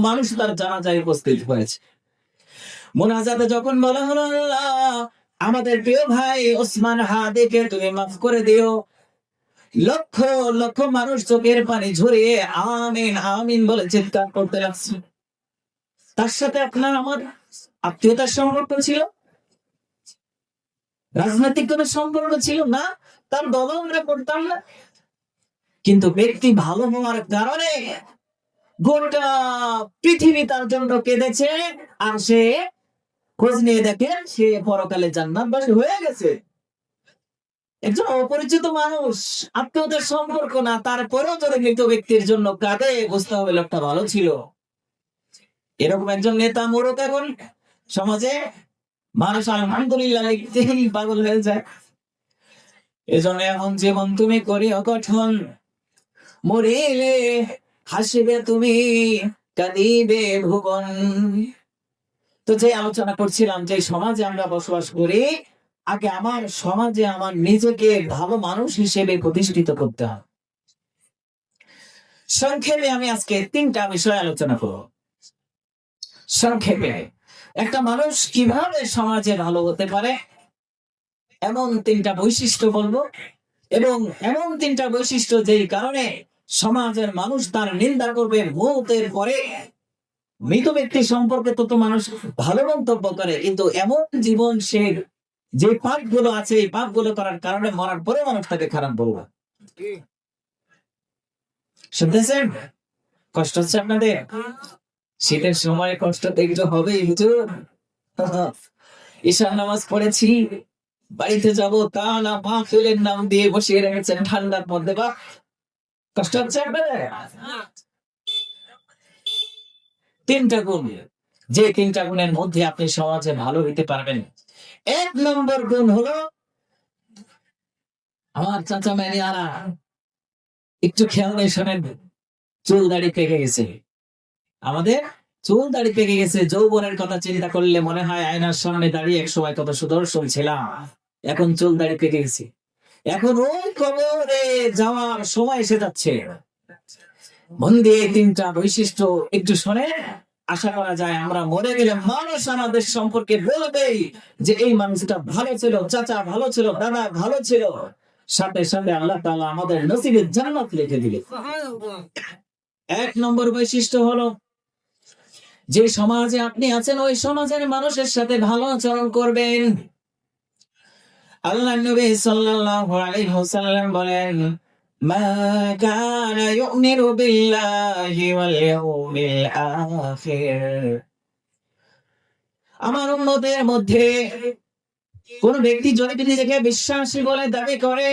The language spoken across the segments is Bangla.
মানুষ তার জানাজায় উপস্থিত হয়েছে। মোনাজাতে যখন বলা হলো, আল্লাহ আমাদের প্রিয় ভাই ওসমান হাদিকে তুমি মাফ করে দিও, লক্ষ লক্ষ মানুষ চোখের পানি ঝরিয়ে আমিন আমিন বলে চিৎকার করতে লাগছে। তার সাথে আপনার আমার আত্মীয়তার সম্পর্ক ছিল, রাজনৈতিক কোনো সম্পর্ক ছিল না, তার দলও আমরা করতাম না, কিন্তু ব্যক্তি ভালো হওয়ার কারণে গোটা পৃথিবী তার জন্য কেঁদেছে। আর সে খোঁজ নিয়ে দেখেন সে পরকালে জান্নাতবাসী হয়ে গেছে। একজন অপরিচিত মানুষ, আত্মীয়তার সম্পর্ক না, তারপরেও যদি মৃত ব্যক্তির জন্য কাঁদে, বুঝতে হবে লোকটা ভালো ছিল। এরকম একজন নেতা মোড়ক এখন সমাজে, মানুষ আলহামদুলিল্লাহ লিখতেই পাগল হয়ে যায়। এজন্য এখন জীবন তুমি করিও গঠন, মরিলে হাসিবে তুমি, কাঁদিবে ভুবন। তো যে আলোচনা করছিলাম, যে সমাজে আমরা বসবাস করি, আগে আমার সমাজে আমার নিজেকে ভালো মানুষ হিসেবে প্রতিষ্ঠিত করতে হবে। সংক্ষেপে আমি আজকে 3টা বিষয় আলোচনা করব। সংক্ষেপে একটা মানুষ কিভাবে সমাজে ভালো হতে পারে এমন 3টা বৈশিষ্ট্য বলবো, এবং এমন 3টা বৈশিষ্ট্য যেই কারণে সমাজের মানুষ তার নিন্দা করবে মৌতের পরে। মৃত ব্যক্তি সম্পর্কে তো মানুষ ভালো মন্তব্য করে, কিন্তু এমন জীবন সে যে পাপগুলো আছে, এই পাপগুলো করার কারণে মরার পরে মানুষ তাকে খারাপ বলবে। শুনতেছেন? কষ্ট হচ্ছে আপনাদের? শীতের সময় কষ্ট দেখতে হবে হুজুর। ঈশার নামাজ পড়েছি, বাড়িতে যাব তা না, মাহফিলের নাম দিয়ে বসিয়ে রেখেছেন ঠান্ডার মধ্যে, বা কষ্ট হচ্ছে আপনাদের? 3টা গুণ, যে 3টা গুণের মধ্যে আপনি সমাজে ভালো হইতে পারবেন। 1 নম্বর গুণ হলো, আমার চাচা মেরিয়ারা একটু খেয়াল নেই, শোনেন, চুল দাড়ি পেকে গেছে। আমাদের চুল দাড়ি পেকে গেছে। যৌবনের কথা চিন্তা করলে মনে হয় আয়নার সামনে দাঁড়িয়ে এক সময় কত সুদর্শন ছিলাম, এখন চুল দাড়ি পেকে গেছে। এখন ওই কবরে যাওয়ার সময় এসে যাচ্ছে। মন দিয়ে 3টা বৈশিষ্ট্য একটু শোনে, আশা করা যায় আমরা মরে গেলে মানুষ আমাদের সম্পর্কে বলবেই যে এই মানুষটা ভালো ছিল, চাচা ভালো ছিল, দাদা ভালো ছিল। সাথে সাথে আল্লাহ তাআলা আমাদের নসিবে জান্নাত লিখে দিবে। 1 নম্বর বৈশিষ্ট্য হলো, যে সমাজে আপনি আছেন ওই সমাজের মানুষের সাথে ভালো আচরণ করবেন। আল্লাহর নবী সাল্লাল্লাহু আলাইহি ওয়াসাল্লাম বলেন, মা কানা ইউমিনু বিল্লাহি ওয়াল ইয়াউমিল আখির। আমার উম্মতের মধ্যে কোন ব্যক্তি যদি নিজেকে বিশ্বাসী বলে দাবি করে,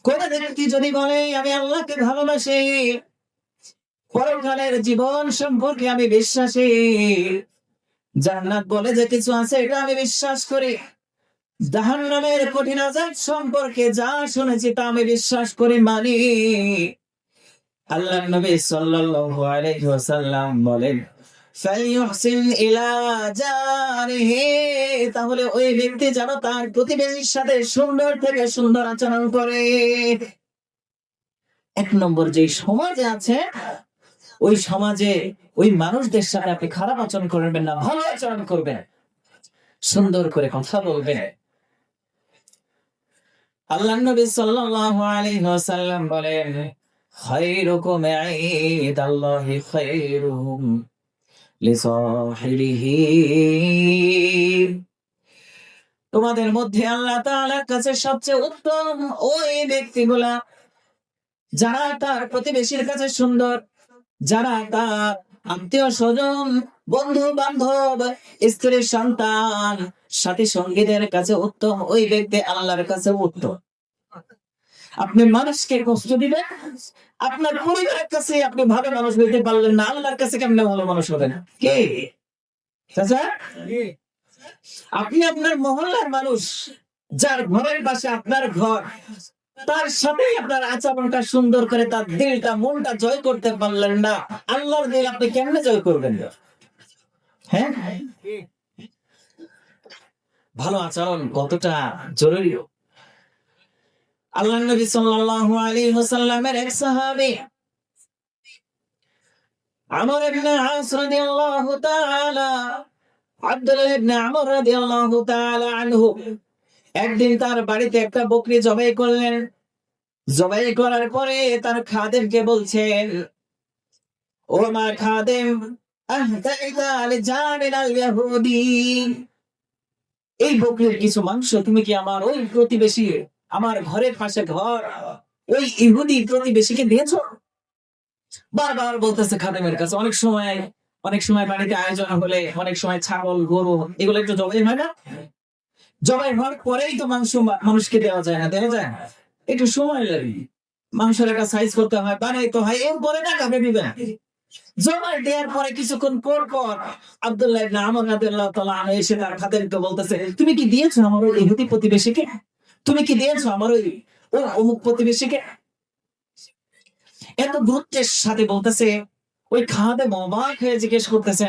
কোন ব্যক্তি যদি বলে আমি আল্লাহকে ভালোবাসি, পরকালের জীবন সম্পর্কে আমি বিশ্বাসী, জান্নাত বলে যে কিছু আছে এটা আমি বিশ্বাস করি, জাহান্নামের কঠিন আযাব সম্পর্কে যা শুনেছি তা আমি বিশ্বাস করি, মানি, আল্লাহর নবী সাল্লাল্লাহু আলাইহি ওয়াসাল্লাম বলেন, ফালইউহসিন ইলা জারিহি, তাহলে ওই ব্যক্তি যেন তার প্রতিবেশীর সাথে সুন্দর থেকে সুন্দর আচরণ করে। 1 নম্বর, যে সমাজে আছে ওই সমাজে ওই মানুষদের সাথে আপনি খারাপ আচরণ করবেন না, ভালো আচরণ করবেন, সুন্দর করে কথা বলবেন। আল্লাহর নবী সাল্লাল্লাহু আলাইহি ওয়াসাল্লাম বলেন, খায়রুকুম ইনদাল্লাহি খায়রুহুম লিসাহিবিহি, তোমাদের মধ্যে আল্লাহ তাআলার কাছে সবচেয়ে উত্তম ওই ব্যক্তিগুলা যারা তার প্রতিবেশীর কাছে সুন্দর, যারা তার আত্মীয় স্বজন, বন্ধু বান্ধব, স্ত্রী সন্তান, সাথী সঙ্গীদের কাছে উত্তম, ওই ব্যক্তি আল্লাহর কাছে উত্তম। আপনি মানুষকে কষ্ট দিবেন, আপনার পরিবারের কাছে আপনি ভালো মানুষ হইতে পারলেন না, আল্লাহর কাছে কেমনে ভালো মানুষ হবেন? কে চাচা? আপনি আপনার মহল্লার মানুষ, যার ঘরের পাশে আপনার ঘর, তার সাথে আপনার আচরণটা সুন্দর করে তার দিলটা মনটা জয় করতে পারলেন না, আল্লাহর দিল আপনি কেমনে জয় করবেন? হ্যাঁ, ভালো আচরণ কতটা জরুরি। আল্লাহর নবী সাল্লাল্লাহু আলাইহি ওয়াসাল্লামের এক সাহাবী আমর ইবনে আস রাদিয়াল্লাহু তাআলা, আব্দুল্লাহ ইবনে আমর রাদিয়াল্লাহু তাআলা আনহু একদিন তার বাড়িতে একটা বকরি জবাই করলেন। জবাই করার পরে তার খাদেমকে বলছেন, ও আমার খাদেম, আহতাইতা লিজানিল ইয়াহুদি, এই বকরির কিছু মাংস তুমি কি আমার ওই প্রতিবেশী, আমার ঘরের পাশে ঘর, ওই ইহুদি প্রতিবেশীকে দিয়েছো? বারবার বলতেছে খাদেমের কাছে। অনেক সময় বাড়িতে আয়োজন হলে অনেক সময় ছাগল গরু এগুলো একটু জবাই হয় না? জবাই হওয়ার পরেই তো মাংস মানুষকে দেওয়া যায় না, দেওয়া যায় না, একটু সময় লাগে, মাংসের একটা সাইজ করতে হয়, বানাইতে হয়, এরপরে টাকা দিবেন। জবাই দেওয়ার পরে কিছুক্ষণ পর পর আব্দুল্লাহ ইবনে আমর রাদিয়াল্লাহু তাআলা আনহু এসে তার খাদেমকে বলতেছে, তুমি কি দিয়েছো আমার ওই ইহুদি প্রতিবেশীকে? তুমি কি দিয়েছো আমার ওই অমুক প্রতিবেশীকে? এত গুরুত্বের সাথে বলতেছে। ওই খাদেম অবাক হয়ে জিজ্ঞেস করতেছে,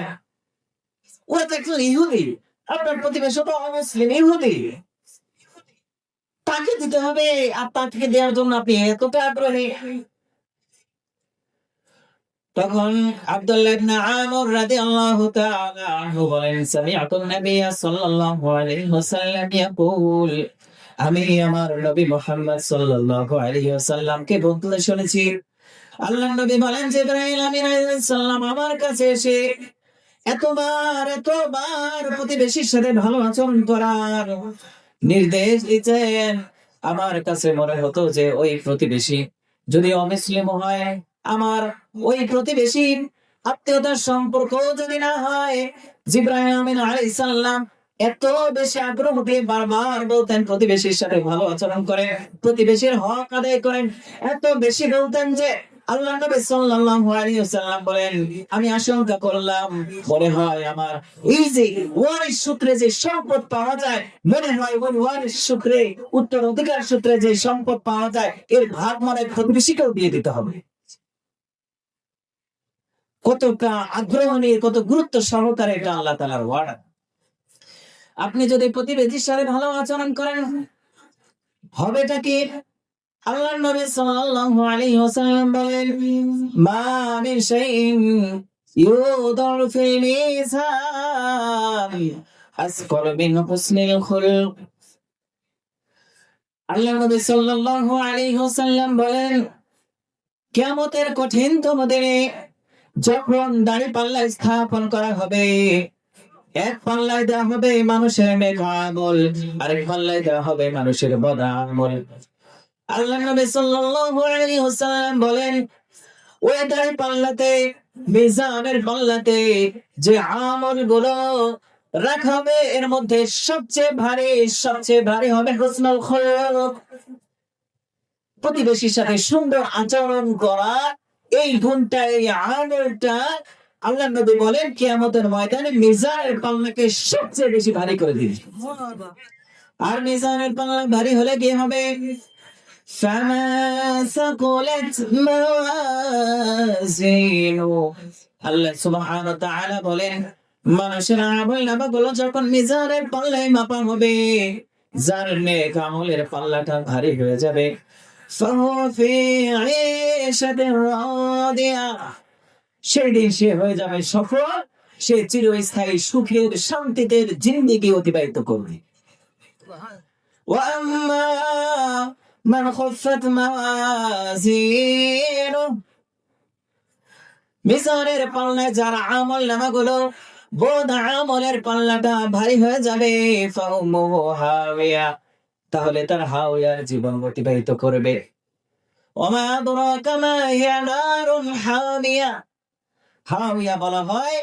ওরা তো একজন ইহুদি, আপনার প্রতিবেশী তো অমুসলিম ইহুদি, তাকে দিতে হবে, আর তাকে দেওয়ার জন্য আপনি এতটা আগ্রহী? তখন আব্দুল্লাহ ইবনে আমর রাদিয়াল্লাহু তাআলা আনহু বলেন, সামি'তু নবিয়্য সাল্লাল্লাহু আলাইহি ওয়াসাল্লাম ইয়াকুল, আমি আমার নবী মুহাম্মদ সাল্লাল্লাহু আলাইহি ওয়াসাল্লামকে বলতে শুনেছি, আল্লাহর নবী বলেন, জিবরাইল আমিন আলাইহিস সালাম আমার কাছে এসে এতবার প্রতিবেশীর সাথে ভালো আচরণ করার নির্দেশ দিতেন। আমার কাছে মনে হতো যে ওই প্রতিবেশী যদি অমুসলিম হয়, আমার ওই প্রতিবেশীর আত্মীয়তার সম্পর্ক যদি না হয়, জিবরাইল আমিন আলাইহিস সালাম এত বেশি আগ্রহ দিয়ে বারবার বলতেন প্রতিবেশীর সাথে ভালো আচরণ করে, প্রতিবেশীর হক আদায় করেন, এত বেশি বলতেন যে আল্লাহ নবী সাল্লাল্লাহু আলাইহি ওয়াসাল্লাম বলেন, আমি আশঙ্কা করলাম মনে হয় আমার এই যে ওয়ারিস সূত্রে যে সম্পদ পাওয়া যায়, মনে হয় ওই ওয়ারিস সূত্রে, উত্তরাধিকার সূত্রে যে সম্পদ পাওয়া যায়, এর ভাগ মনে প্রতিবেশীকেও দিয়ে দিতে হবে। কতটা আগ্রহ নিয়ে, কত গুরুত্ব সহকারে এটা আল্লাহ তাআলার ওয়াদা। আপনি যদি প্রতিবেশীর সাথে ভালো আচরণ করেন, হবেটা কি? আল্লাহর নবী সাল্লাল্লাহু আলাইহি ওয়াসাল্লাম বলেন, মা মিন শাইইন ইউদাউ ফিল মিজান আসকাল মিন হুসনিল খুলক। আল্লাহর নবী সাল্লাল্লাহু আলাইহি ওয়াসাল্লাম বলেন, কিয়ামতের কঠিনতম দিনে যখন দাঁড়িপাল্লা স্থাপন করা হবে, এক পাল্লায় দেওয়া হবে মানুষের নেক আমল, আরেক পাল্লায় দেওয়া হবে মানুষের বদ আমল। আল্লাহ নবী সাল্লাল্লাহু আলাইহি ওয়াসাল্লাম বলেন, ওই দাঁড়িপাল্লাতে, মিজানের পাল্লাতে যে আমলগুলো রাখা হবে, এর মধ্যে সবচেয়ে ভারী হবে হুসনুল খুলুক, প্রতিবেশীর সাথে সুন্দর আচরণ করা। এই গুণটা, এই আমলটা আল্লাহ নবী বলেন কিয়ামতের ময়দানে মিজানের পাল্লাকে সবচেয়ে বেশি ভারী করে দিবে। আর মিজানের পাল্লা ভারী হলে কি হবে? فما ثقلت موازينه, আল্লাহ সুবহানাহু ওয়া তাআলা বলেন, মানুষের আমলনামাগুলো যখন মিজানের পাল্লায় মাপা হবে, যার নেক আমলের পাল্লাটা ভারী হয়ে যাবে, فهو في عيشة راضية, সেদিন সে হয়ে যাবে সফল, সে চিরস্থায়ী সুখের শান্তিতে জিন্দেগি অতিবাহিত করবে। وأما من خفت موازينه, মিজানের পাল্লায় যার আমলনামাগুলো, বদ আমলের পাল্লাটা ভারী হয়ে যাবে, ফাউমুহু হাওিয়া, তাহলে তার হাওয়ার জীবন অতিবাহিত করবে। ওমা আদরাকা মা হিয়া নারুন হামিয়া, হাওিয়া বলা হয়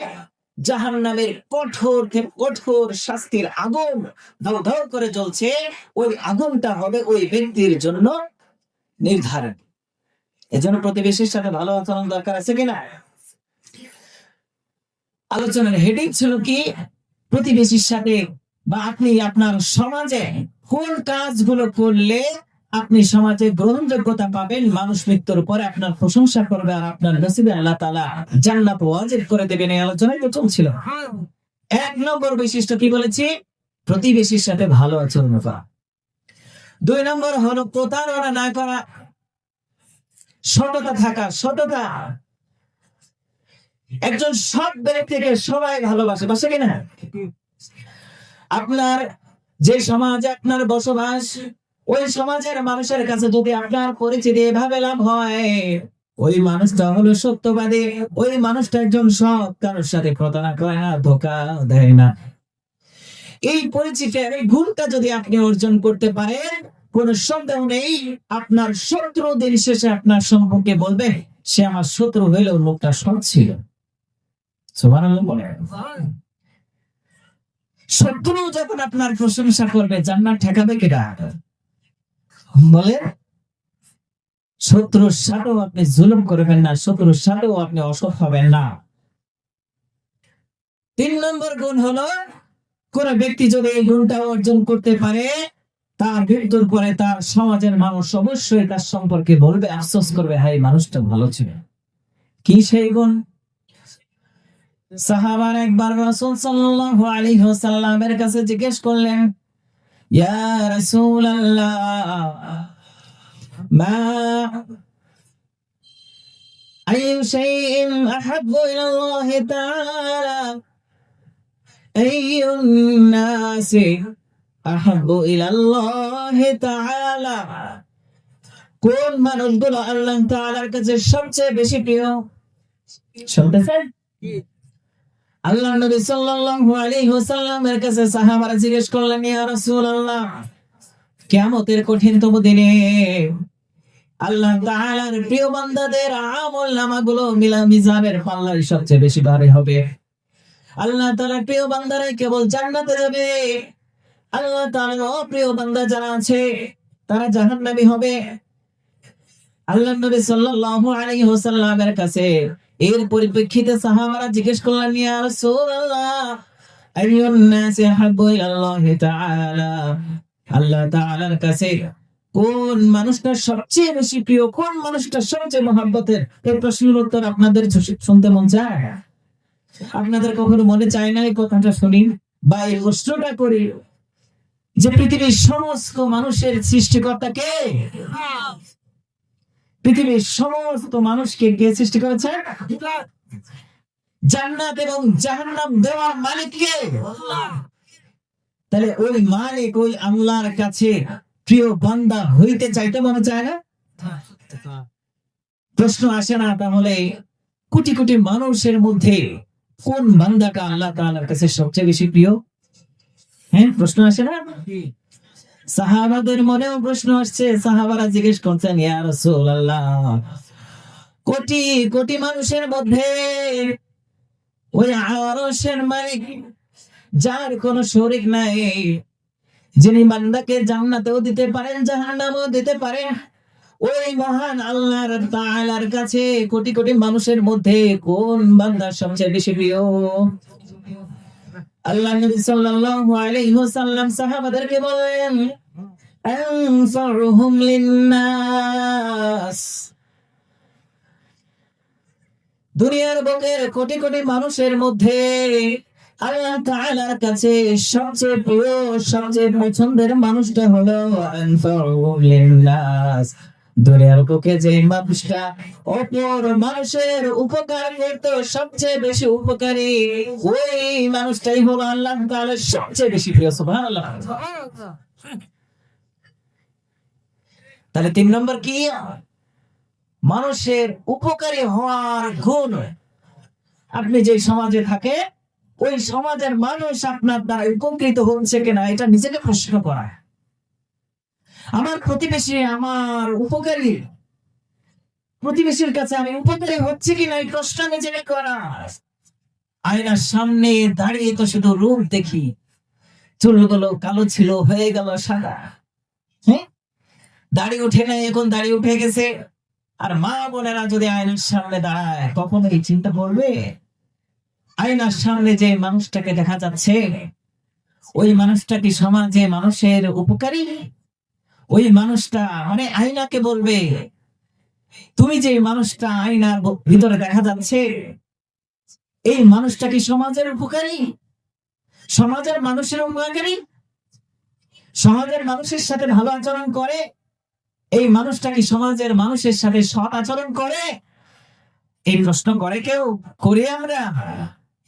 জাহান্নামের কঠোর শাস্তির আগুন, ধৌ ধৌ করে জ্বলছে, ওই আগুনটা হবে ওই ব্যক্তির জন্য নির্ধারণ। এজন্য প্রতিবেশীর সাথে ভালো আচরণ দরকার আছে কিনা? আলোচনার হেডিং ছিল কি? প্রতিবেশীর সাথে বা আপনি আপনার সমাজে কোন কাজগুলো করলে আপনি সমাজে গ্রহণযোগ্যতা পাবেন, মানুষ মৃত্যুর পরে আপনার প্রশংসা করবে, আর আপনার নসিবে আল্লাহ তাআলা জান্নাত ওয়াজিব করে দেবেন। এই আলোচনায় চলছিল। 1 নম্বর বৈশিষ্ট্য কি বলেছি? প্রতিবেশীর সাথে ভালো আচরণ করা। 2 নম্বর হলো প্রতারণা না করা, সততা থাকা। সততা একজন সৎ ব্যক্তিকে সবাই ভালোবাসে, বাসে কিনা? আপনার যে সমাজে আপনার বসবাস, ওই সমাজের মানুষের কাছে যদি আপনার পরিচিতি এভাবে লাভ হয়, ওই মানুষটা হলো সত্যবাদী, ওই মানুষটা একজন সৎ, কারোর সাথে প্রতারণা করে না, ধোঁকা দেয় না। এই পরিচিতির এই গুণটা যদি আপনি অর্জন করতে পারেন, কোন সন্দেহ নেই আপনার শত্রু দিন শেষে আপনার সম্পর্কে বলবে সে আমার শত্রু হইলেও লোকটা সৎ ছিল। সুবহানাল্লাহ বলেন। শত্রু যখন আপনার প্রশংসা করবে, জান্নাত ঠেকাবে কেডা? বলে শত্রুর সাথেও আপনি জুলুম করবেন না, শত্রুর সাথেও আপনি অসৎ হবেন না। 3 নম্বর গুণ হলো, কোন ব্যক্তি যদি এই গুণটা অর্জন করতে পারে, তার মৃত্যুর পরে তার সমাজের মানুষ অবশ্যই তার সম্পর্কে বলবে, আফসোস করবে, হাই মানুষটা ভালো ছিল। কি সেই গুণ? সাহাবারা একবার রাসূল সাল্লাল্লাহু আলাইহি ওয়াসাল্লামের কাছে জিজ্ঞেস করলেন, ইয়া রাসূলুল্লাহ, মা আইয়ু শাইইন আহাব্বু ইলাল্লাহি তাআলা, আইয়ুন নাসি আহাব্বু ইলাল্লাহি তাআলা, কোন মানুষগুলো আল্লাহ তাআলার কাছে সবচেয়ে বেশি প্রিয়? শুনতেছেন? আল্লাহ নবী সাল্লাল্লাহু আলাইহি ওয়াসাল্লামের কাছে সাহাবারা জিজ্ঞেস করলেন, ইয়া রাসূলুল্লাহ, কিয়ামতের কঠিনতম দিনে আল্লাহ তাআলার প্রিয় বান্দাদের আমল নামাগুলো মিজানের পাল্লায় সবচেয়ে বেশি ভারী হবে। আল্লাহ তাআলার প্রিয় বান্দারা কেবল জান্নাতে যাবে, আল্লাহ তাআলার অপ্রিয় বান্দা যারা আছে তারা জাহান্নামী হবে। আল্লাহ নবী সাল্লাল্লাহু আলাইহি ওয়াসাল্লামের কাছে এর পরিপ্রেক্ষিতে সাহাবারা জিজ্ঞেস করলেন, ইয়া রাসূলুল্লাহ, আইয়ুন নাসি আহাব্বু ইলাল্লাহি তাআলা, আল্লাহ তাআলার কাছে কোন মানুষটা সবচেয়ে বেশি প্রিয়, কোন মানুষটা সবচেয়ে মহব্বতের? এই প্রশ্নের উত্তর আপনাদের শুনতে মন চায়? আপনাদের কখনো মনে চায় না এই কথাটা শুনি বা এই প্রশ্নটা করি যে পৃথিবীর সমস্ত মানুষের সৃষ্টিকর্তা কে? পৃথিবীর সমস্ত মানুষকে কে সৃষ্টি করেছে? জান্নাত এবং জাহান্নাম দেওয়ার মালিক কে? তাহলে ওই মালিক, ওই আল্লাহর কাছে প্রিয় বান্দা হইতে চাইতে মনে চায় না? প্রশ্ন আসে না তাহলে কোটি কোটি মানুষের মধ্যে কোন বান্দাটা আল্লাহ তাআলার কাছে সবচেয়ে বেশি প্রিয়? হ্যাঁ, প্রশ্ন আসে না? সাহাবাদের মনেও প্রশ্ন আসছে। সাহাবারা জিজ্ঞেস করছেন, ইয়া রাসূলুল্লাহ, কোটি কোটি মানুষের মধ্যে ওই আরশের মালিক, যার কোনো শরীক নাই, যিনি বান্দাকে জান্নাতেও দিতে পারেন, জাহান্নামেও দিতে পারেন, ওই মহান আল্লাহ তাআলার কাছে কোটি কোটি মানুষের মধ্যে কোন বান্দা সবচেয়ে বেশি প্রিয়? আল্লাহ নবী সাল্লাল্লাহু আলাইহি ওয়াসাল্লাম সাহাবাদেরকে বলেন, আনফারুহুম লিন্নাস, দুনিয়ার বুকের কোটি কোটি মানুষের মধ্যে আল্লাহ তাআলার কাছে সবচেয়ে প্রিয়, সবচেয়ে পছন্দের মানুষটা হলো আনফারুহুম লিন্নাস। দুনিয়ার বুকে যে মানুষটা অপর মানুষের উপকার করত, সবচেয়ে বেশি উপকারী, ওই মানুষটাই হলো আল্লাহ তাআলার সবচেয়ে বেশি প্রিয়। সুবহানাল্লাহ। তাহলে 3 নম্বর কি? মানুষের উপকারী হওয়ার গুণ। আপনি যে সমাজে থাকে, ওই সমাজের মানুষ আপনার দ্বারা উপকৃত হচ্ছে কিনা এটা নিজেকে প্রশ্ন করা। আমার প্রতিবেশী আমার উপকারী, প্রতিবেশীর কাছে আমি উপকারী হচ্ছে কিনা এই প্রশ্ন নিজেকে করা। আয়নার সামনে দাঁড়িয়ে তো শুধু রূপ দেখি, চুলগুলো কালো ছিল হয়ে গেল সাদা, হ্যাঁ, দাড়ি উঠে নাই, এখন দাড়ি উঠে গেছে। আর মা বোনেরা যদি আয়নার সামনে দাঁড়ায়, কখনো এই চিন্তা করবে আয়নার সামনে যে মানুষটাকে দেখা যাচ্ছে, ওই মানুষটা কি সমাজে মানুষের উপকারী? ওই মানুষটা মানে আয়নাকে বলবে, তুমি যে মানুষটা আয়নার ভিতরে দেখা যাচ্ছে, এই মানুষটা কি সমাজের উপকারী? সমাজের মানুষের উপকারী? সমাজের মানুষের সাথে ভালো আচরণ করে? এই মানুষটা কি সমাজের মানুষের সাথে সৎ আচরণ করে? এই প্রশ্ন করে কেউ? করি আমরা?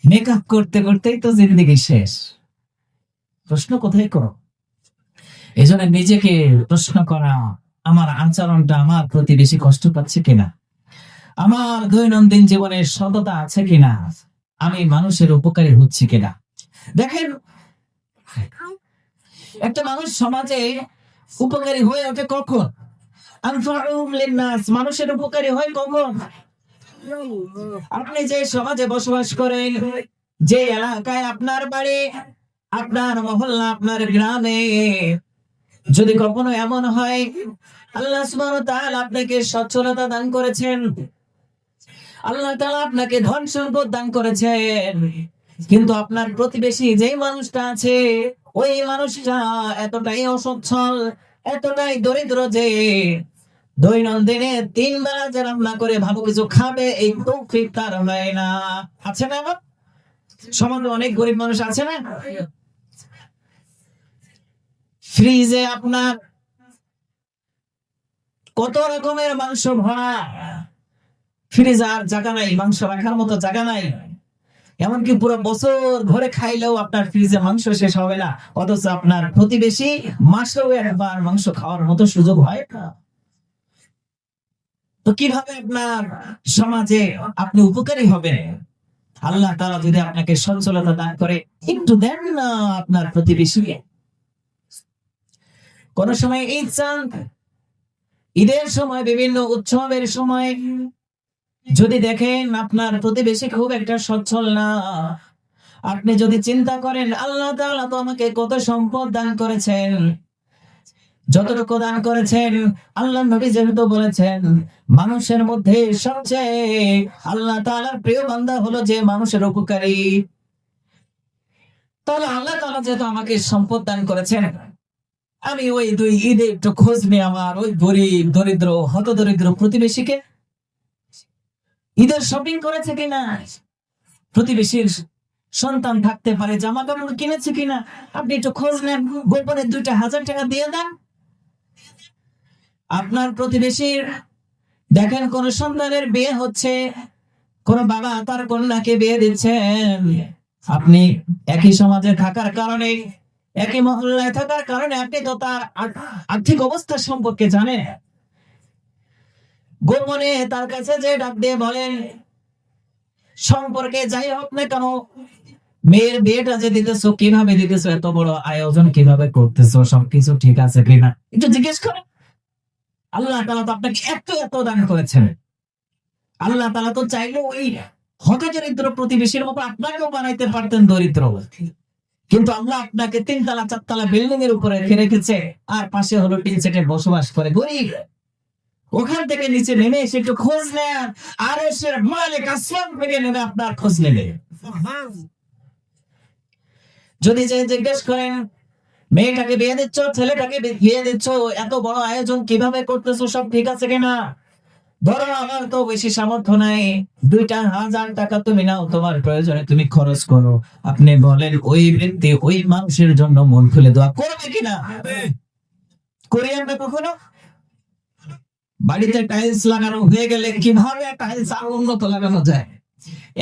মেকআপ করতে করতেই তো জিন্দেগি শেষ। প্রশ্ন কোথায় করো? এই জন্য নিজেকে প্রশ্ন করা, আমার আচরণটা আমার প্রতি বেশি কষ্ট পাচ্ছে কিনা, আমার দৈনন্দিন জীবনে সততা আছে কিনা, আমি মানুষের উপকারী হচ্ছি কিনা। দেখেন, একটা মানুষ সমাজে উপকারী হয়ে ওঠে কখন? মানুষের উপকারী হয় কখন? আপনি যে সমাজে বসবাস করেন, যে এলাকায় আপনার বাড়ি, আপনার মহল্লা, আপনার গ্রামে, যদি কখনো এমন হয় আল্লাহ সুবহানাহু ওয়া তাআলা আপনাকে সচ্ছলতা দান করেছেন, আল্লাহ তাআলা আপনাকে ধন সম্পদ দান করেছেন, কিন্তু আপনার প্রতিবেশী যেই মানুষটা আছে, ওই মানুষটা এতটাই অসচ্ছল, এতটাই দরিদ্র যে দৈনন্দিনে 3 বেলা যে রান্না করে ভালো কিছু খাবে এই তৌফিক তার হয় না। আছে না? সমাজে অনেক গরিব মানুষ আছে না? ফ্রিজে আপনার কত রকমের মাংস ভরা, ফ্রিজে আর জায়গা নাই, মাংস রাখার মতো জায়গা নাই। এমনকি পুরো বছর ধরে খাইলেও আপনার ফ্রিজে মাংস শেষ হবে না, অথচ আপনার প্রতিবেশী মাসেও একবার মাংস খাওয়ার মতো সুযোগ হয় না। তো কিভাবে আপনার সমাজে আপনি উপকারী হবেন? আল্লাহ তাআলা যদি আপনাকে সচ্ছলতা দান করে, একটু দেন না আপনার প্রতিবেশীকে। কোন সময় ঈদ চান, ঈদের সময়, বিভিন্ন উৎসবের সময় যদি দেখেন আপনার প্রতিবেশী খুব একটা সচ্ছল না, আপনি যদি চিন্তা করেন আল্লাহ তাআলা তো আমাকে কত সম্পদ দান করেছেন, যতটুকু দান করেছেন, আল্লাহ নবী যেহেতু বলেছেন মানুষের মধ্যে সবচেয়ে আল্লাহ তাআলার প্রিয় বান্দা হলো যে মানুষের উপকারী, তাহলে আল্লাহ তাআলা যেহেতু আমাকে সম্পদ দান করেছেন, আমি ওই 2 ঈদে একটু খোঁজ নিয়ে আমার ওই গরিব দরিদ্র হতদরিদ্র প্রতিবেশীকে ঈদের শপিং করেছে কিনা, প্রতিবেশীর সন্তান থাকতে পারে, জামা কাপড় কিনেছে কিনা, আপনি একটু খোঁজ নেন, গোপনে 2,000 টাকা দিয়ে দেন। আপনার প্রতিবেশীর দেখেন কোন সন্তানের বিয়ে হচ্ছে, কোন বাবা তার কন্যাকে বিয়ে দিচ্ছেন, আপনি একই সমাজে থাকার কারণে, একই মহল্লায় থাকার কারণে আপনি তো তার আর্থিক অবস্থা সম্পর্কে জানেন, গোপনে তার কাছে যে ডাক দিয়ে বলেন, সম্পর্কে যাই হোক না কেন, মেয়ের বিয়েটা যে দিতেছো কিভাবে দিতেছো, এত বড় আয়োজন কিভাবে করতেছো, সবকিছু ঠিক আছে কিনা একটু জিজ্ঞেস করেন। আল্লাহ তাআলা তো আপনাকে এত দান করেছেন, আল্লাহ তাআলা তো চাইলে ওই হতদরিদ্র প্রতিবেশীর মতো আপনাকেও বানাইতে পারতেন দরিদ্র, কিন্তু আল্লাহ আপনাকে 3 তলা 4 তলা বিল্ডিং এর উপরে রেখেছে, আর পাশে হলো টিন সেটে বসবাস করে গরিব, ওখান থেকে নিচে নেমে এসে একটু খোঁজ নেন, আর এসে মালিক আসমান থেকে নেমে আপনার খোঁজ নেবে। যদি যে জিজ্ঞেস করেন মেয়েটাকে বিয়ে দিচ্ছ, ছেলেটাকে বিয়ে দিচ্ছ, এত বড় আয়োজন কিভাবে করতেছো, সব ঠিক আছে কিনা, ধরো আমার তো বেশি সামর্থ্য নাই, 2,000 টাকা তুমি নাও, তোমার প্রয়োজনে তুমি খরচ করো, আপনি বলেন ওই ব্যক্তি ওই মানুষের জন্য মন খুলে দোয়া করবে কিনা? করি আমরা কখনো? বাড়িতে টাইলস লাগানো হয়ে গেলে কিভাবে টাইলস আরো উন্নত লাগানো যায়,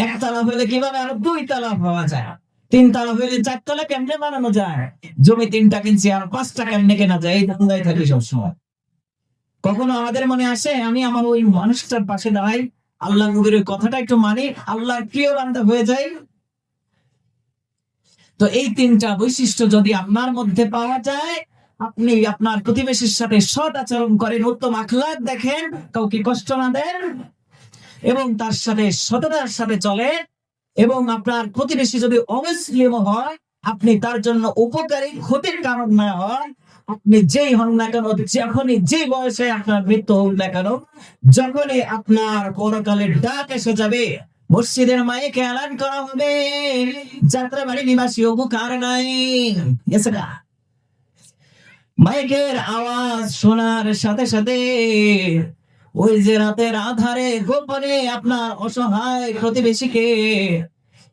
1 তলা হলে কিভাবে আরো 2 তলা পাওয়া যায়, 3 তলা হলে 4 তলা কেমনে বানানো যায়, জমি 3টা কিনছি আর 5টা কেমনে কেনা যায়, এই ধান্দায় থাকি সবসময়। কখনো আমাদের মনে আসে আমি আমার ওই মানুষটার পাশে দাঁড়াই, আল্লাহ নবীর কথাটা একটু মানি, আল্লাহর প্রিয় বান্দা হয়ে যাই? তো এই 3টা বৈশিষ্ট্য যদি আপনার মধ্যে পাওয়া যায়, আপনি আপনার প্রতিবেশীর সাথে সৎ আচরণ করেন, উত্তম আখলাক দেখেন, কাউকে কষ্ট না দেন, এবং তার সাথে সততার সাথে চলেন, এবং আপনার প্রতিবেশী যদি অমুসলিম হয়, আপনি তার জন্য উপকারী, ক্ষতির কারণ না হয়, আপনি যেই হন না কেন, যখনই যে বয়সে আপনার মৃত্যু হোক না কেন, যখনই আপনার পরকালের ডাক এসে যাবে, মসজিদের মাইকে এলান করা হবে যাত্রাবাড়ি নিবাসী উপকার নাই, গেছে না? মাইকের আওয়াজ শোনার সাথে সাথে ওই যে রাতের আধারে গোপনে আপনার অসহায় প্রতিবেশীকে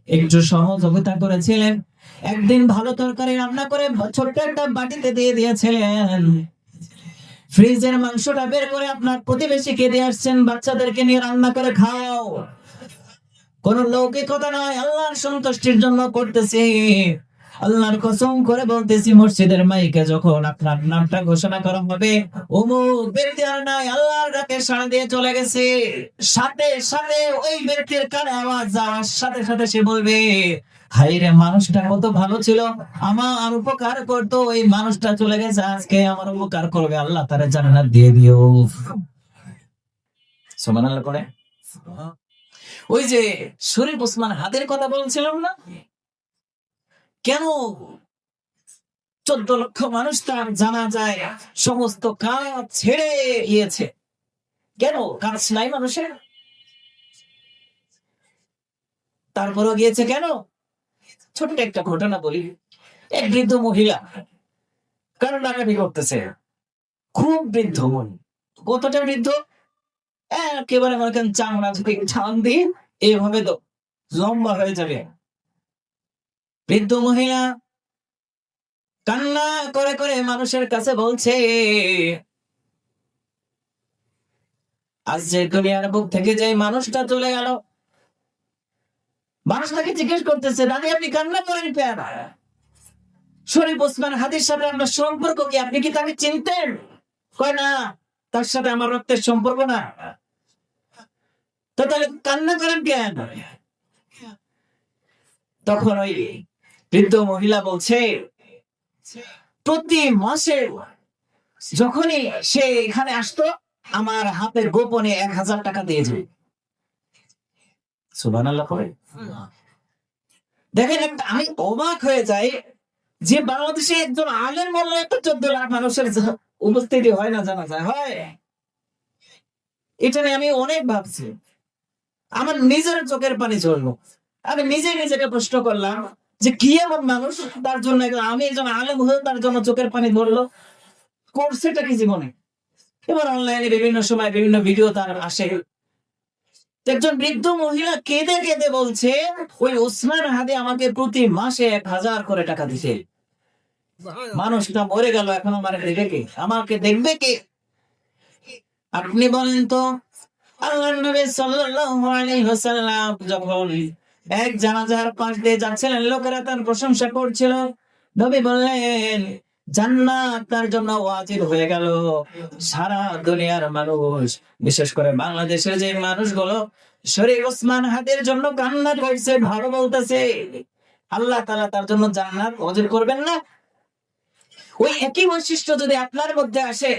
একটু সহযোগিতা করেছিলেন, একদিন ভালো তরকারি রান্না করে ছোট্ট একটা বাটিতে দিয়ে দিয়েছিলেন, ফ্রিজের মাংসটা বের করে আপনার প্রতিবেশীকে দিয়ে আসছেন, বাচ্চাদেরকে নিয়ে রান্না করে খাও, কোন লৌকিকতা নয়, আল্লাহর সন্তুষ্টির জন্য করতেছি। আল্লাহর কসম করে বলতেছি, মসজিদের মাইকে যখন আপনার নামটা ঘোষণা করা হবে, অমুক ব্যক্তি আর নাই, আল্লাহর ডাকে সাড়া দিয়ে চলে গেছে। সাথে সাথে ওই ব্যক্তির কানে আওয়াজ যাওয়ার সাথে সাথে সে বলবে, হাই রে, মানুষটা কত ভালো ছিল, আমার উপকার করতো, ওই মানুষটা চলে গেছে, আজকে আমার উপকার করবে, আল্লাহ তারা জান্নাত দিয়ে দিও। সুবহানাল্লাহ করে। ওই যে শরীফ ওসমান হাদির কথা বলছিলাম না, কেন 14 লক্ষ মানুষ তার জানা যায় সমস্ত কাজ ছেড়ে গিয়েছে? কেন? কাজ নাই মানুষের, তারপরও গিয়েছে কেন? ছোট্ট একটা ঘটনা বলি। এক বৃদ্ধ মহিলা কারণ ডাকাডাকি করতেছে, খুব বৃদ্ধ মন। কতটা বৃদ্ধ? একেবারে মনে করেন চামড়া থেকে ছান দিয়ে এইভাবে তো লম্বা হয়ে যাবে। বৃদ্ধ মহিলা কান্না করে করে মানুষের কাছে বলছে, আজ যে দুনিয়ার বুক থেকে যে মানুষটা চলে গেল, মানুষটাকে জিজ্ঞেস করতেছে, দাদি আপনি কান্না করেন কেন? শরীফ ওসমান হাদির সাথে আপনার সম্পর্ক কি? আপনি কি তাকে চিনতেন? কয় না, তার সাথে আমার রক্তের সম্পর্ক না। তো তাহলে কান্না করেন কেন? তখন ওই বৃদ্ধ মহিলা বলছে, প্রতি মাসে যখনই সে এখানে আসতো, আমার হাতে গোপনে 1000 টাকা দিয়ে যায়। সুবহানাল্লাহ করে। দেখেন, আমি অবাক হয়ে যাই যে বাংলাদেশে একজন আলেম বললে একটা 14 লাখ মানুষের উপস্থিতি হয় না, জানা যায় হয়। এটা নিয়ে আমি অনেক ভাবছি, আমার নিজের চোখের পানি চললো। আমি নিজে নিজেকে প্রশ্ন করলাম যে কি এমন মানুষ তার জন্য, আমি একজন আলেম হয়ে তার জন্য চোখের পানি ধরলো, করছেটা কি জীবনে? এবার অনলাইনে বিভিন্ন সময় বিভিন্ন ভিডিও তার আসে, একজন বৃদ্ধ মহিলা কেঁদে কেঁদে বলছে, ওই ওসমান হাদি আমাকে প্রতি মাসে 1000 করে টাকা দিছে। মানুষটা মরে গেল, এখন আমার দেখবে কে? আমাকে দেখবে কে? আপনি বলেন তো, আল্লাহর নবী সাল্লাল্লাহু আলাইহি ওয়াসাল্লাম যখন এক জানাজার পাশ দিয়ে যাচ্ছিলেন, লোকেরা তার প্রশংসা করছিল, নবী বললেন, জান্নাত তার জন্য ওয়াজিব হয়ে গেল। সারা দুনিয়ার মানুষ, বিশেষ করে বাংলাদেশের যে মানুষগুলো শরীফ ওসমান হাদির জন্য কান্না করছে, ভালো বলতেছে, আল্লাহ তাআলা তার জন্য জান্নাত ওয়াজিব করবেন না? ওই একই বৈশিষ্ট্য যদি আপনার মধ্যে আসে,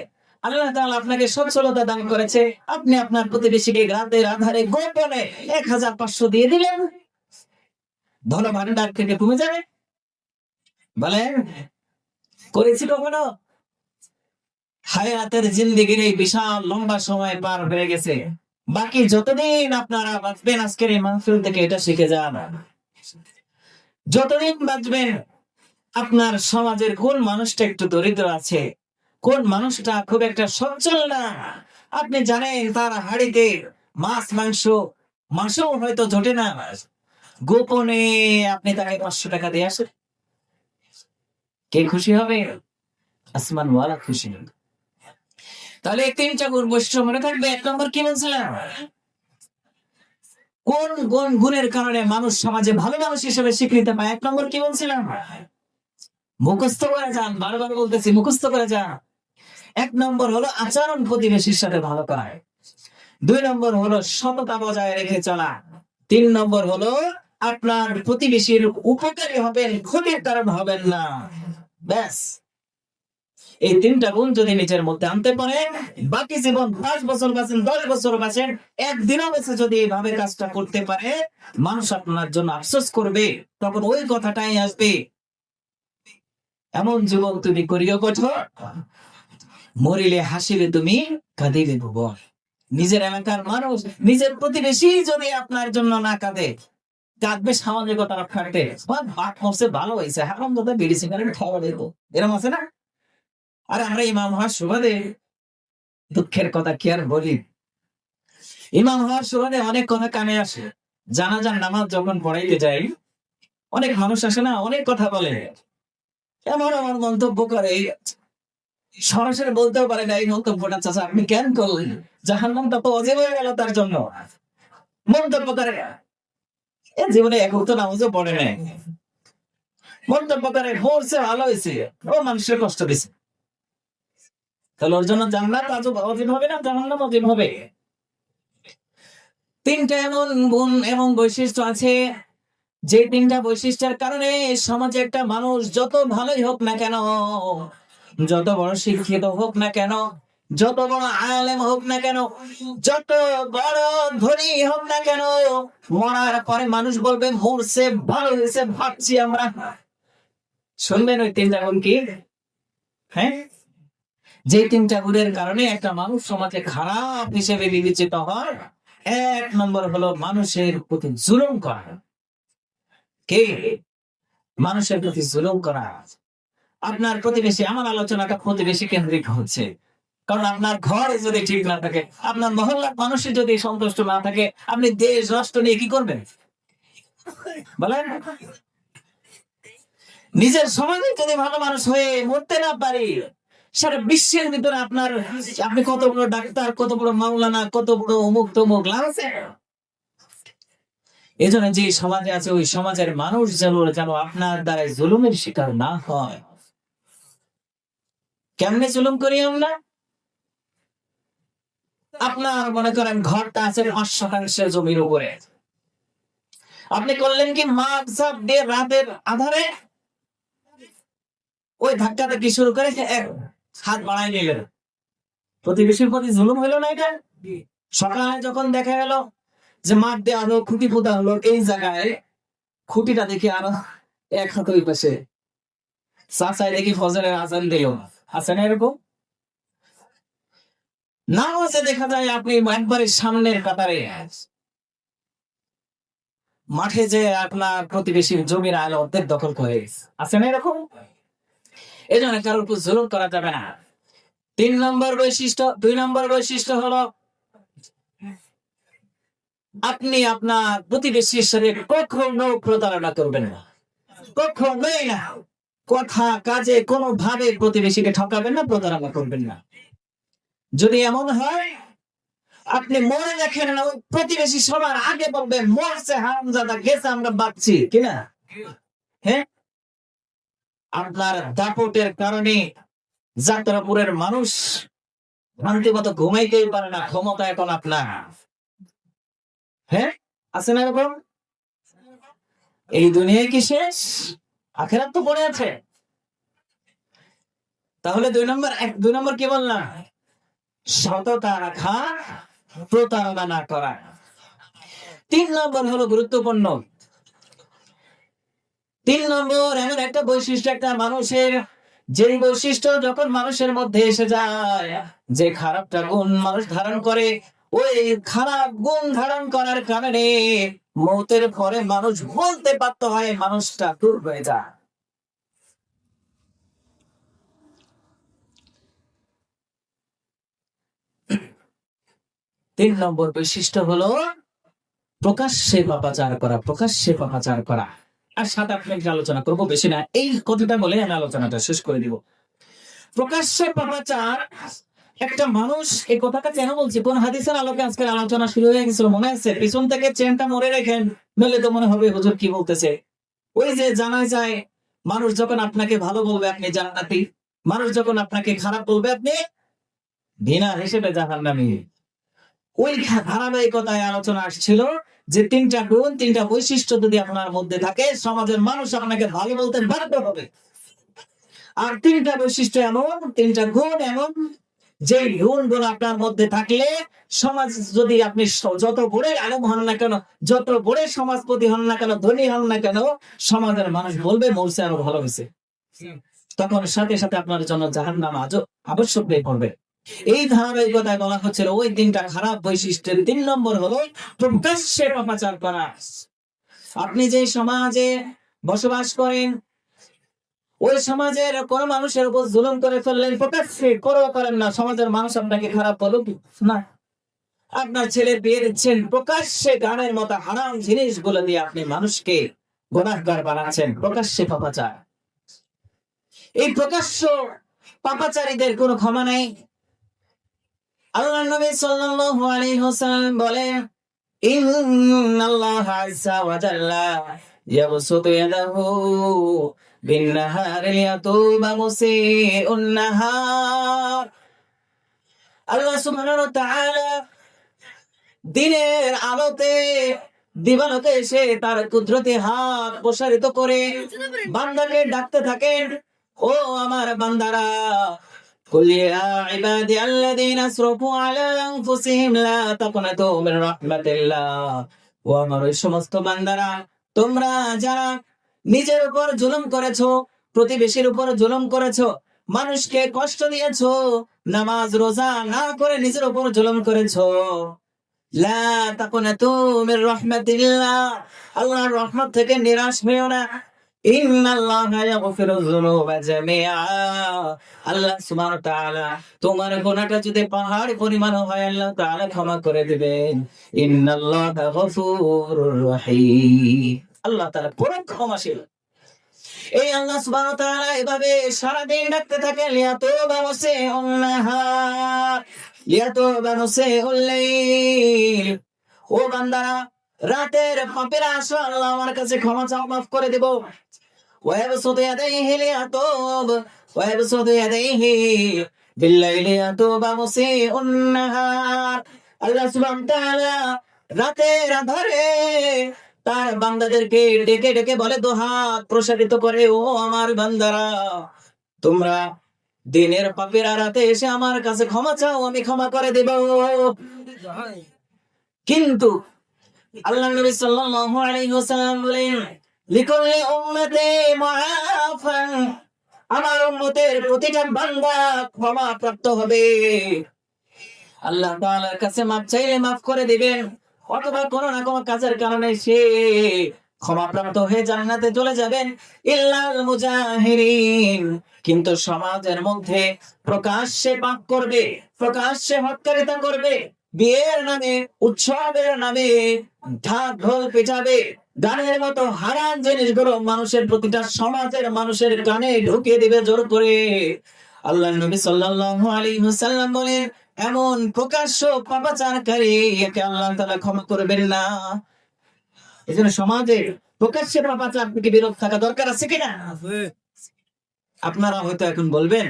আল্লাহ তাআলা আপনাকে সচ্ছলতা দান করেছে, আপনি আপনার প্রতিবেশীকে রাতের আধারে গোপনে 1500 দিয়ে দিলেন, ধন ভান্ডার থেকে কমে যাবে? বলেন, করেছি কখনো? হায়াতের জিন্দেগির এই বিশাল লম্বা সময় পার হয়ে গেছে, বাকি যতদিন আপনারা বাঁচবেন, আজকের এই মাহফিল থেকে এটা শিখে যান, যতদিন বাঁচবেন আপনার সমাজের কোন মানুষটা একটু দরিদ্র আছে, কোন মানুষটা খুব একটা সচ্ছল না, আপনি জানেন তার হাড়িতে মাছ মাংস মাসেও হয়তো জোটে না, গোপনে আপনি তাকে 500 টাকা দিয়ে আসেন, কে খুশি হবে? আসমান ওয়ালা খুশি হবে। তাহলে 3টা গুণ বৈশিষ্ট্য মনে থাকবে। 1 নম্বর কি বলছিলাম? কোন কোন গুণের কারণে মানুষ সমাজে ভালো মানুষ হিসেবে স্বীকৃতি পায়? 1 নম্বর কি বলছিলাম? মুখস্থ করে যান, বারবার বলতেছি মুখস্থ করে যান। 1 নম্বর হলো আচরণ প্রতিবেশীর সাথে ভালো করা, 2 নম্বর হলো সততা বজায় রেখে চলা, 3 নম্বর হলো আপনার প্রতিবেশীর উপকারী হবেন, ক্ষতির কারণ হবেন না। ব্যাস, এই 3টা গুণ যদি নিজের মধ্যে আনতে পারেন, বাকি জীবন 5 বছর বাঁচেন, 10 বছর বাঁচেন, একদিনও বেঁচে যদি এইভাবে কাজটা করতে পারে, মানুষ আপনার জন্য আফসোস করবে, তখন ওই কথাটাই আসবে, এমন জীবন তুমি করিও কঠোর, মরিলে হাসিলে তুমি কাঁদিলে ভুবন। নিজের এলাকার মানুষ, নিজের প্রতিবেশী যদি আপনার জন্য না কাঁদে, কাঁদবে সামাজিকতা রক্ষার্থে, বাদ মরছে ভালো হয়েছে, হারাম দাদা বিড়ি সিগারেট খাওয়া দেবো, এরকম আছে না? আর আমরা ইমাম হওয়ার সুবাদে, দুঃখের কথা কি আর বলি, ইমাম হওয়ার সুবাদে অনেক কথা কানে আসে। জানাজার নামাজ যখন পড়াইতে যাই, অনেক মানুষ আসে না, অনেক কথা বলে, এমন আমার মন্তব্য করে, সরাসরি বলতেও পারে না এই মন্তব্যটা, চাচা আপনি কেন করলেন, জাহান্নামটা তো অজীব হয়ে গেল তার জন্য, মন্তব্য করে। এ জীবনে এক ওয়াক্ত নামাজও পড়ে নাই, মন্তব্য করে পড়ছে ভালো হয়েছে, ও মানুষের কষ্ট দিছে, তাহলে ওর জন্য জান্নাত আজও অধীন হবে না জাহান্নাম অধীন হবে? তিনটা এমন গুণ এবং বৈশিষ্ট্য আছে, যে তিনটা বৈশিষ্ট্যের কারণে সমাজে একটা মানুষ যত ভালোই হোক না কেন, যত বড় শিক্ষিত হোক না কেন, যত বড় আলেম হোক না কেন, যত বড় ধনী হোক না কেন, মরার পরে মানুষ বলবে মরছে ভালো হয়েছে ভাবছি আমরা। শুনবেন ওই তিনটা গুণ কি? হ্যাঁ, যে তিনটা গুণের কারণে একটা মানুষ সমাজে খারাপ হিসেবে বিবেচিত হয়, এক নম্বর হলো মানুষের প্রতি জুলুম করা। কে? মানুষের প্রতি জুলুম করা। আপনার প্রতিবেশী, আমার আলোচনাটা প্রতিবেশী কেন্দ্রিক হচ্ছে, কারণ আপনার ঘর যদি ঠিক না থাকে, আপনার মহল্লার মানুষের যদি সন্তুষ্ট না থাকে, আপনি দেশ রাষ্ট্র নিয়ে কি করবেন বলেন? নিজের সমাজে যদি ভালো মানুষ হয়ে মরতে না পারি, সারা বিশ্বের ভিতরে আপনার, আপনি কত বড় ডাক্তার, কত বড় মাওলানা, কত বড় অমুক তমুক, লাভ আছে? এই জন্য যে সমাজে আছে ওই সমাজের মানুষ যেন আপনার দ্বারা জুলুমের শিকার না হয়। কেমনে জুলুম করি আমরা? আপনার মনে করেন ঘরটা আছে 5 শতাংশ জমির উপরে, আপনি করলেন কি মাপ জাপ দিয়ে রাতের আধারে ওই ধাক্কাতে কি শুরু করে এক হাত বাড়াই নিলেন, প্রতিবেশীর প্রতি জুলুম হইল না এটা? সকালে যখন দেখা গেল যে মাঠ দিয়ে আরো খুঁটি পোতা হলো, এই জায়গায় খুঁটিটা দেখি আরো এক হাত ওই পাশে, চাচাই দেখি ফজরের আজান দিল, আছে না এরকম? নামাজে দেখা যায় আপনি একবারে সামনের কাতারে, মাঠে যে আপনার প্রতিবেশীর জমির আলো অর্ধেক দখল করে গেছে, আছে না এরকম? এই জন্য কারোর উপর জুলুম করা যাবে না। 2 নম্বর বৈশিষ্ট্য হলো আপনি আপনার প্রতিবেশীর সাথে কখনো প্রতারণা করবেন না, কখনোই না। কথা কাজে কোনো ভাবে প্রতিবেশীকে ঠকাবেন না, প্রতারণা করবেন না। যদি এমন হয় আপনি মনে রাখেন না, ওই প্রতিবেশী সবার আগে বলবেন মরছে হারামজাদা, গেছে আমরা বাঁচছি কিনা। হ্যাঁ, আপনার দাপটের কারণে যাত্রাপুরের মানুষ শান্তি মতো ঘুমাইতেই পারে না, ক্ষমতা এখন আপনার। হ্যাঁ, আছে না এরকম? এই দুনিয়ায় কি শেষ? আখেরাত তো পড়ে আছে। তাহলে 2 নম্বর কি বললাম? সততা রাখা, প্রতারণা না করা। 3 নম্বর হলো গুরুত্বপূর্ণ। 3 নম্বর এমন একটা বৈশিষ্ট্য একটা মানুষের, যে বৈশিষ্ট্য যখন মানুষের মধ্যে এসে যায়, যে খারাপটা গুণ মানুষ ধারণ করে, ওই খারাপ গুণ ধারণ করার কারণে মৌতের পরে মানুষ বলতে বাধ্য হয়, মানুষটা দূর হয়ে যায়। 3 নম্বর বৈশিষ্ট্য হলো প্রকাশ্যে পাপাচার করা, প্রকাশ্যে পাপাচার করা। আর 7-8 মিনিট আলোচনা করবো, বেশি না। এই কথাটা বলে আমি আলোচনাটা শেষ করে দিব। প্রকাশ্যে পাপাচার, একটা মানুষ, এই কথাটা কেন বলছি, কোন হাদিসের আলোকে আজকের আলোচনা শুরু হয়ে গেছিল মনে আছে? পিছন থেকে চেনটা মরে রেখেন, নইলে তো মনে হবে হুজুর কি বলতেছে। ওই যে জানা যায়, মানুষ যখন আপনাকে ভালো বলবে আপনি জান্নাতি, মানুষ যখন আপনাকে খারাপ বলবে আপনি বিনা হিসেবে জাহান্নামী। ওই ধারাবাহিকতায় আলোচনা আসছিল যে 3টা গুণ, 3টা বৈশিষ্ট্য যদি আপনার মধ্যে থাকে, সমাজের মানুষ আপনাকে ভালো বলতে বাধ্য হবে। আর 3টা বৈশিষ্ট্য এমন, 3টা গুণ এমন, যে গুণগুলো আপনার মধ্যে থাকলে সমাজ, যদি আপনি যত বড় আলেম হন না কেন, যত বড় সমাজপতি হন না কেন, ধনী হন না কেন, সমাজের মানুষ বলবে মরছে আরো ভালো হয়েছে, তখন সাথে সাথে আপনার জন্য জাহান্নাম আবশ্যক হয়ে পড়বে। এই ধারাবাহিকতায় বলা হচ্ছিল ওই 3টা খারাপ বৈশিষ্ট্যের 3 নম্বর হলো প্রকাশ্যে পাপাচার করা। আপনি যে সমাজে বসবাস করেন, ওই সমাজের কোন মানুষের উপর জুলুম করে ফেললেন, প্রকাশ্যে করেন না, সমাজের মানুষ আপনাকে খারাপ বলুক না। আপনার ছেলে বিয়ে দিচ্ছেন, প্রকাশ্যে গানের মতো হারাম জিনিস বলে দিয়ে আপনি মানুষকে গুনাহগার বানাচ্ছেন, প্রকাশ্যে পাপাচার। এই প্রকাশ্য পাপাচারীদের কোনো ক্ষমা নেই। আল্লাহর নবী সাল্লাল্লাহু আলাইহি ওয়াসাল্লাম বলেন, ইন্নাল্লাহা আযজা ওয়া জাল্লা ইয়াবসুতু ইয়াদাহু বিন-নাহারি লিয়াতুবা মুসিউন নাহার। আল্লাহ সুবহানাহু ওয়া তাআলা দিনের আলোতে দিবালোকে এসে তার কুদরতি হাত প্রসারিত করে বান্দাকে ডাকতে থাকেন, ও আমার বান্দারা, কুল ইয়া ইবাদি আল্লাযীনা আসরাফু আলা আনফুসিহিম লা তাকনাতু মির রাহমাতিল্লাহ। ও আমার ওই সমস্ত বান্দারা, তোমরা যারা নিজের উপর জুলুম করেছো, প্রতিবেশীর উপর জুলুম করেছো, মানুষকে কষ্ট দিয়েছো, নামাজ রোজা না করে নিজের উপর জুলুম করেছো, লা তাকুনাতু মির রাহমাতিল্লাহ, আল্লাহর রহমত থেকে নিরাশ হইও না। ইন্নাল্লাহা ইয়াগফিরুয যুনুবা জামিআ, আল্লাহ সুবহানাহু ওয়া তাআলা তোমার গুনাহটা যদি পাহাড় পরিমাণ হয় আল্লাহ তাআলা ক্ষমা করে দিবেন। ইন্নাল্লাহা গফুরুর রহিম, আল্লাহ তাআলা বড় ক্ষমাশীল। এই আল্লাহ সুবহানাহু ওয়া তাআলা এভাবে সারা দিন ডাকতে থাকেন, লিয়াতুবা মুসিউন নাহার লিয়াতুবা মুসিউল লাইল। ও বান্দারা, রাতের পাপীরা আসো, আল্লাহ আমার কাছে ক্ষমা চাও, মাফ করে দেব। ওয়ায়াবসুতু ইয়াদাইহি লিয়াতুব ওয়ায়াবসুতু ইয়াদাইহি বিল-লাইলি ইয়াতুবা মুসিউন নাহার। আল্লাহ সুবহানাহু ওয়া তাআলা রাতের আঁধারে তার বান্দাদেরকে ডেকে ডেকে বলে, দুহাত প্রসারিত করে, ও আমার বান্দারা, তোমরা দিনের পাপীরা রাতে এসে আমার কাছে ক্ষমা চাও, আমি ক্ষমা করে দেব। কিন্তু আল্লাহ নবী সাল্লাল্লাহু আলাইহি ওয়াসাল্লাম বলেন, লিকুল্লি উম্মতি মুআফান, আমার উম্মতের প্রতিটা বান্দা ক্ষমা প্রাপ্ত হবে। আল্লাহ তাআলার কাছে মাফ চাইলে মাফ করে দিবেন, অথবা কোনো না কোনো কাজের কারণে সে ক্ষমাপ্রাপ্ত হয়ে জান্নাতে চলে যাবেন। ইল্লাল মুজাহিরিন, কিন্তু সমাজের মধ্যে প্রকাশ্যে পাপ করবে, প্রকাশ্যে হত্যাকারিতা করবে, বিয়ের নামে, উৎসবের নামে ঢাক ঢোল পিটাবে, গানের মতো হারাম জিনিসগুলো মানুষের, প্রতিটা সমাজের মানুষের কানে ঢুকিয়ে দিবে জোর করে। আল্লাহ নবী সাল্লাল্লাহু আলাইহি ওয়াসাল্লাম বলেন, এমন প্রকাশ্য পাপাচারকারী একে আল্লাহ তাআলা ক্ষমা করবেন না। এজন্য সমাজে প্রকাশ্যে পাপাচার থেকে বিরত থাকা দরকার আছে কিনা? আপনারা হয়তো এখন বলবেন,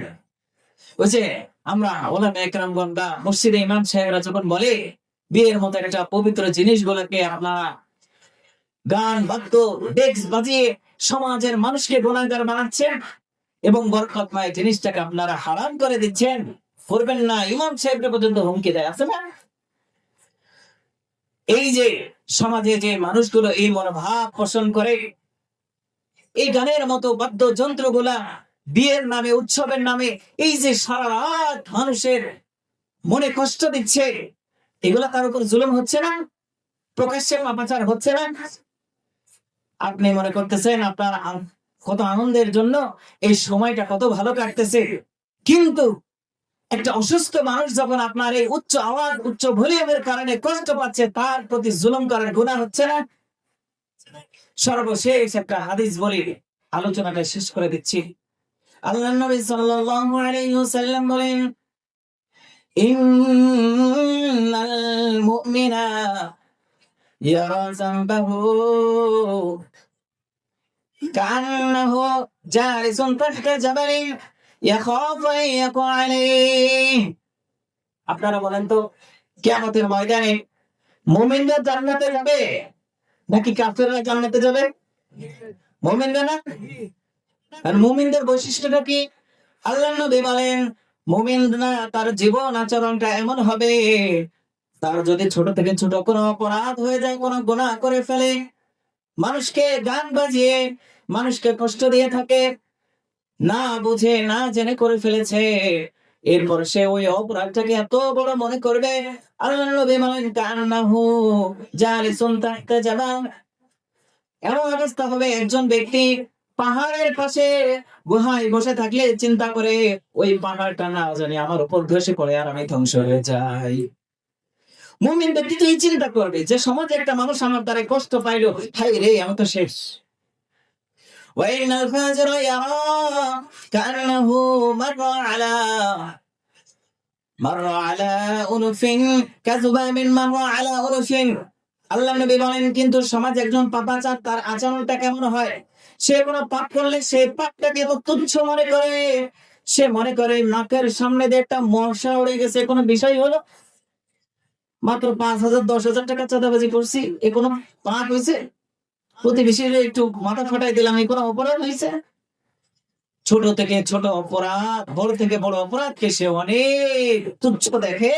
ওই যে আমরা ওলামায়ে একরামগণ বা মসজিদে ইমাম সাহেবরা যখন বলে বিয়ের মতো একটা পবিত্র জিনিসগুলোকে আপনারা গান বাদ্য ডেক্স বাজিয়ে সমাজের মানুষকে গুনাহগার বানাচ্ছেন এবং বরকতময় জিনিসটাকে আপনারা হারাম করে দিচ্ছেন, করবেন না, ইমাম সাহেবকে পর্যন্ত হুমকি দেয়, আছে না? এই যে সমাজে যে মানুষগুলো এই মনোভাব পোষণ করে, এই গানের মতো বাদ্যযন্ত্রগুলা বিয়ের নামে, উৎসবের নামে এই যে সারা রাত মানুষের মনে কষ্ট দিচ্ছে, এগুলা তার উপর জুলুম হচ্ছে না? প্রকাশ্যে পাপাচার হচ্ছে না? আপনি মনে করতেছেন আপনার কত আনন্দের জন্য এই সময়টা কত ভালো কাটতেছে, কিন্তু একটা অসুস্থ মানুষ যখন আপনার এই উচ্চ আওয়াজ, উচ্চ ভলিউমের কারণে কষ্ট পাচ্ছে, তার প্রতি জুলুম করার গুনাহ হচ্ছে না? সর্বশেষ একটা হাদিস বলি, আলোচনাটা শেষ করে দিচ্ছি। আল্লাহ নবী সাল্লাল্লাহু আলাইহি ওয়াসাল্লাম বলেন, ইন্নাল মুমিনা ইয়ারা যামবাহু কান্নাহু জালিসুন তাহতা জাবালিন ইয়াখাফু আন ইয়াকা আলাইহি। আপনারা বলেন তো, কিয়ামতের ময়দানে মুমিনরা জান্নাতে যাবে নাকি কাফেররা জান্নাতে যাবে? মুমিনরা না? আর মুমিনদের বৈশিষ্ট্যটা কি? আল্লাহ নবী বলেন, মুমিনরা তার জীবন আচরণটা এমন হবে, তার যদি ছোট থেকে ছোট কোনো অপরাধ হয়ে যায়, কোনো গুনাহ করে ফেলে, মানুষকে গান বাজিয়ে মানুষকে কষ্ট দিয়ে থাকে, না বুঝে না জেনে করে ফেলেছে, এরপর সে ওই অপরাধটাকে এত বড় মনে করবে, আল্লাহ নবী বলেন, কান্নাহু জালিসুন তাহতা জাবাল, এমন অবস্থা হবে একজন ব্যক্তি পাহাড়ের পাশে গুহায় বসে থাকলে চিন্তা করে, ওই পাহাড়টা না জানি আমার উপর ধসে পড়ে আর আমি ধ্বংস হয়ে যাই। মুমিন ব্যক্তি তো এই চিন্তা করবে যে সমাজে একটা মানুষ আমার দ্বারা কষ্ট পাইলো, হায় রে, আমি তো শেষ। ওয়াইনাল ফাজর ইয়ারা কান্নাহু মাররা আলা উনুফিন কাযুবামিন মাররা আলা উনুফিন। আল্লাহ নবী বলেন কিন্তু সমাজ একজন পাপাচার তার আচরণটা কেমন হয়, সে কোনো পাপ করলে সেই পাপটাকে তো তুচ্ছ মনে করে, সে মনে করে নাকের সামনে দিয়ে একটা মশা উড়ে গেছে কোনো বিষয় হলো, মাত্র 5,000 10,000 টাকা চাঁদাবাজি করছি এ কোনো পাপ হয়েছে, প্রতিবেশীর একটু মাথা ফাটাই দিলাম এই কোনো অপরাধ হয়েছে। ছোট থেকে ছোট অপরাধ, বড় থেকে বড় অপরাধকে সে অনেক তুচ্ছ দেখে,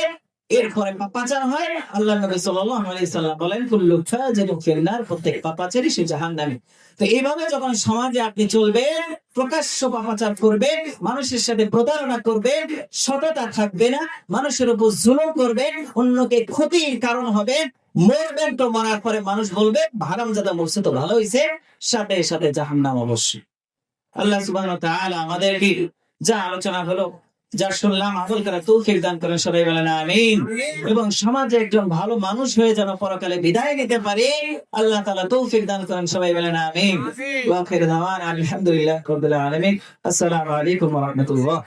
এরপরে পাপাচার হয়। আল্লাহ নবী সাল্লাল্লাহু আলাইহি সাল্লাম বলেন কুল্লু ফাজিরুন ফিন্নার, প্রত্যেক পাপাচারই সে জাহান্নামী। তো এইভাবে যখন সমাজে আপনি চলবেন, প্রকাশ্য পাপাচার করবেন, মানুষের সাথে প্রতারণা করবেন, সততা থাকবে না, মানুষের উপর জুলুম করবেন, অন্যকে ক্ষতির কারণ হবে, মরবেন তো মরার পরে মানুষ বলবে হারামজাদা মরছে তো ভালো হয়েছে, সাথে সাথে জাহান্নাম অবশ্যই। আল্লাহ সুবহানাহু ওয়া তাআলা আমাদেরকে যা আলোচনা হলো, যা শুনলাম আমল করার তৌফিক দান করেন, সবাই বলেন আমিন। এবং সমাজে একজন ভালো মানুষ হয়ে যেন পরকালে বিদায় নিতে পারে, আল্লাহ তাআলা তৌফিক দান করেন, সবাই বলেন আমিন। ওয়া আখিরু দাওয়ানা আলহামদুলিল্লাহি রাব্বিল আলামিন। আসসালামু আলাইকুম ওয়া রাহমাতুল্লাহ।